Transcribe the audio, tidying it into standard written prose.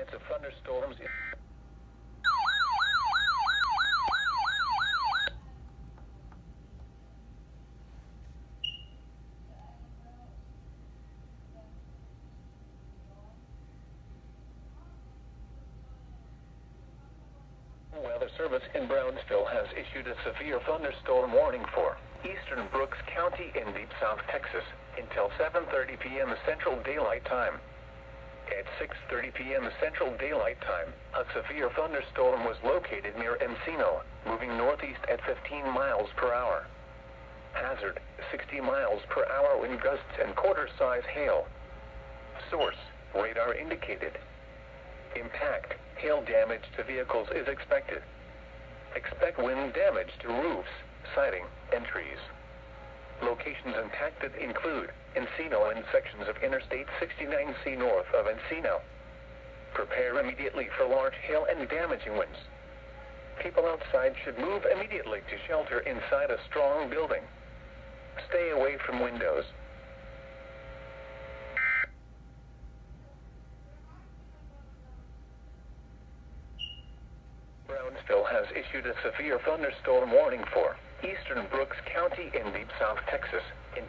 chance of thunderstorms. Weather Service in Brownsville has issued a severe thunderstorm warning for eastern Brooks County in deep South Texas until 7:30 p.m. Central Daylight Time. At 6:30 p.m. Central Daylight Time, a severe thunderstorm was located near Encino, moving northeast at 15 miles per hour. Hazard, 60 miles per hour wind gusts and quarter-size hail. Source, radar indicated. Impact, hail damage to vehicles is expected. Expect wind damage to roofs, siding, and trees. Locations impacted include Encino and sections of Interstate 69C north of Encino. Prepare immediately for large hail and damaging winds. People outside should move immediately to shelter inside a strong building. Stay away from windows. Brownsville has issued a severe thunderstorm warning for eastern Brooks County in deep South Texas until